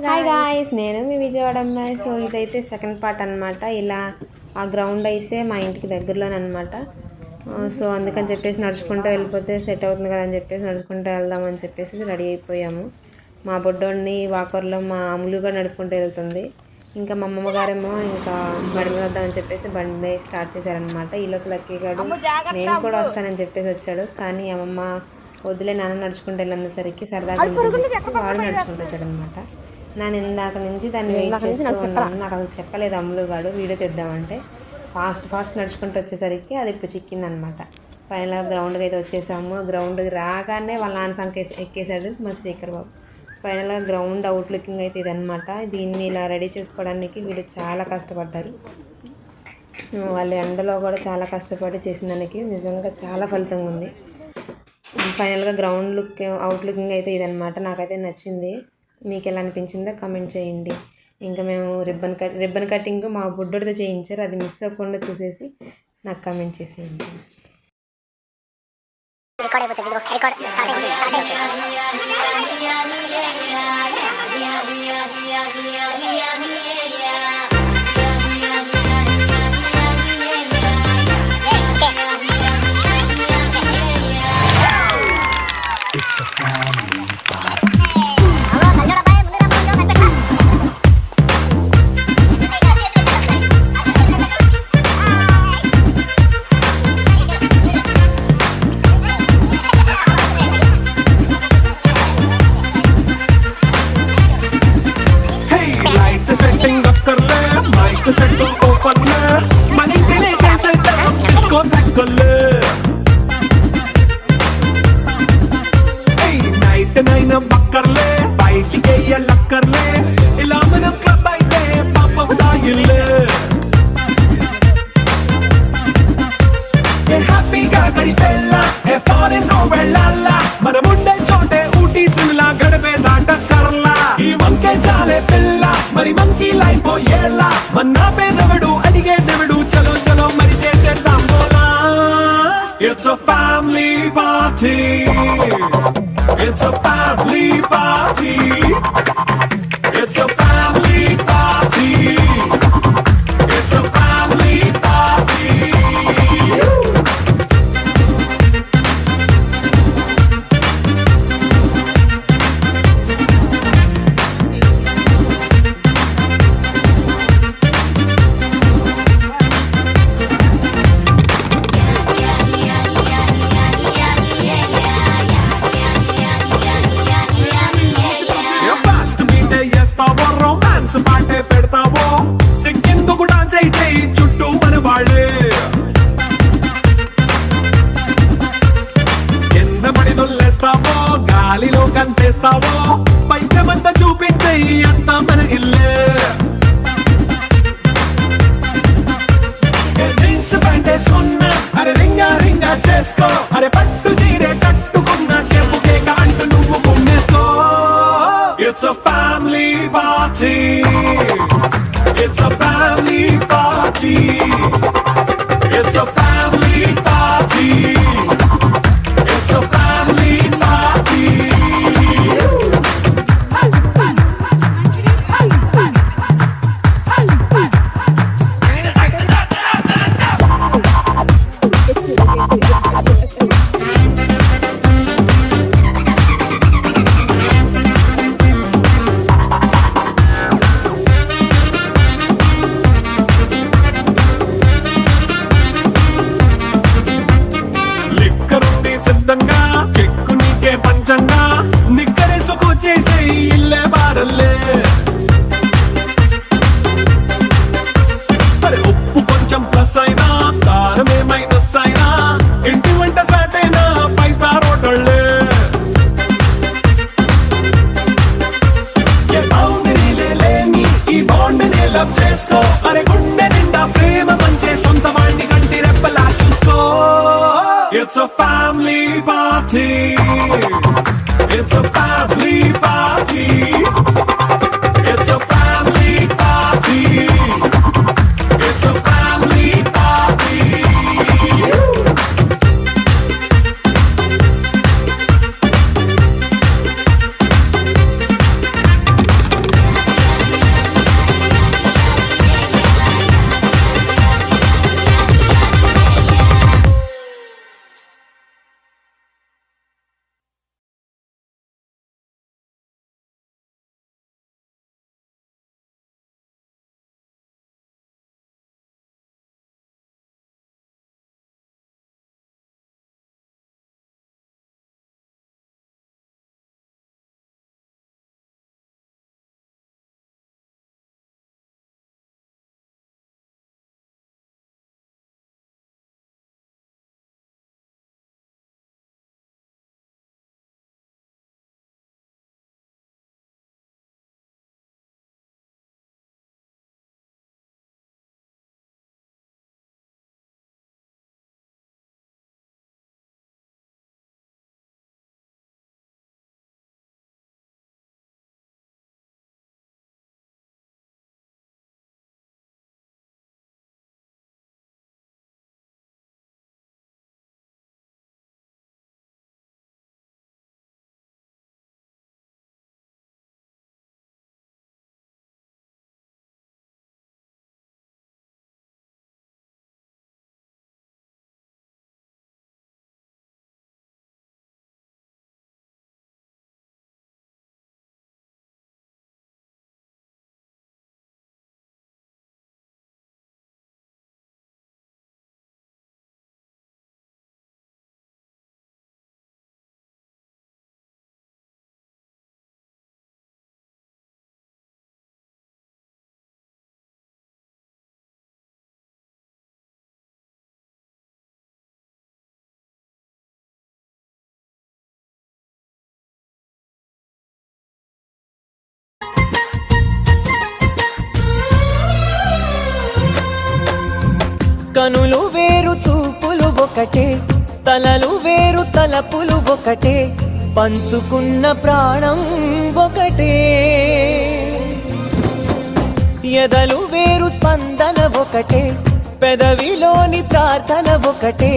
Hi guys, నేను మీ విజయవాడ అమ్మాయి. So ఇదైతే సెకండ్ పార్ట్ అనమాట. ఇలా ఆ గ్రౌండ్ అయితే మా ఇంటికి దగ్గరలోనే అనమాట. సో అందుకని చెప్పేసి నడుచుకుంటూ వెళ్ళిపోతే సెట్ అవుతుంది కదా అని చెప్పేసి నడుచుకుంటూ వెళ్దామని చెప్పేసి రెడీ అయిపోయాము. మా బొడ్డోడిని వాకర్లో మా అమ్ములుగా నడుపుకుంటూ వెళ్తుంది. ఇంకా మా అమ్మమ్మ గారేమో ఇంకా బండి మీద వద్దామని చెప్పేసి బండి స్టార్ట్ చేశారనమాట. ఈలోకి లక్కీ గారు నేను కూడా వస్తానని చెప్పేసి వచ్చాడు. కానీ అమ్మమ్మ వదిలే నాన్న నడుచుకుంటూ వెళ్ళేసరికి సరదాగా వాడు నడుచుకుంటూ వచ్చాడు అనమాట. నేను ఇందాక నుంచి దాన్ని నాకు అసలు చెప్పలేదు అమ్ములు గాడు వీడియో తెద్దామంటే. ఫాస్ట్ నడుచుకుంటూ వచ్చేసరికి అది ఇప్పుడు చిక్కిందనమాట. ఫైనల్గా గ్రౌండ్కి అయితే వచ్చేసాము. గ్రౌండ్కి రాగానే వాళ్ళ నాన్న సంఖ్య ఎక్కేసాడు మా శ్రీకర్ బాబు. ఫైనల్గా గ్రౌండ్ అవుట్ లుకింగ్ అయితే ఇదనమాట. దీన్ని ఇలా రెడీ చేసుకోవడానికి వీళ్ళు చాలా కష్టపడ్డారు. వాళ్ళు ఎండలో కూడా చాలా కష్టపడి చేసిన దానికి నిజంగా చాలా ఫలితంగా ఉంది. ఫైనల్గా గ్రౌండ్ లుక్ అవుట్ లుకింగ్ అయితే ఇదనమాట. నాకైతే నచ్చింది. మీకు ఎలా అనిపించిందో కమెంట్ చేయండి. ఇంకా మేము రిబ్బన్ కటింగ్ మా బుడ్డోడితో చేయించారు. అది మిస్ అవ్వకుండా చూసేసి నాకు కమెంట్ చేసేయండి. బక్కర్లే బయటికి లక్కర్లే ఇలా మనం క్లబ్ అయితే పాపం దాయిల్లే హ్యాపీగా గడిపెళ్ళ ఫారెన్ వెళ్ళాల మనం ఉండే చోటే ఊటీ సిమ్లా గడిపే దాటక్కర్లా ఈ వంకే చాలే పిల్ల మరి మంకీ లైఫ్ ఏళ్ళ మన్నా పేదవడు అడిగే దేవుడు చలో చలో మరి చేసేద్దాం పోలా. It's a family party. It's a family party. It's a family party. It's a family party. Romance పాటే పెడతావో సిక్కిందుకు డాన్స్ అయితే చుట్టూ మన వాళ్ళే కింద పడి దొల్లేస్తావో గాలిలో కంటేస్తావో పైకమంతా చూపించే అంతా మన ఇల్లే. జీన్స్ ప్యాంటేసుకున్నా అరే రింగా రింగా చేసుకో అరే పట్టు చీరే కట్టుకున్న చెప్పుకే అంటూ నువ్వు కొమ్మేసుకో. It's a family party. It's a family party. It's a family party. It's a family party. సిద్ధంగా కెక్కు నీకే పంచంగా నిక్కరేసుకు చేసే ఇల్లే బారల్లే మరి ఉప్పు కొంచెం ప్లస్ అయినా కారమే మైనస్ అయినా ఇంటి వంట సాటైనా 5 స్టార్ హోటళ్ళే. ఏ బౌండరీలే లేని ఈ బాండ్ని లవ్ చేసుకో అరే గుండె నిండా ప్రేమ పంచే సొంత వాడిని కంటి రెప్పలా చూసుకో. It's a family party. It's a family party. It's a family party. It's a family party. కనులు వేరు చూపులు ఒకటే, తలలు వేరు తలపులు ఒకటే, పంచుకున్న ప్రాణం ఒకటే. ఎదలు వేరు స్పందన ఒకటే, పెదవిలోని ప్రార్థన ఒకటే,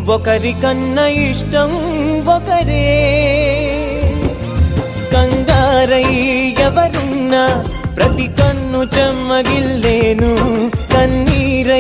ఒకరికన్నా ఇష్టం ఒకరే. కంగారై ఎవరున్నా ప్రతి కన్ను చెమ్మగిల్లేను, కన్నీరై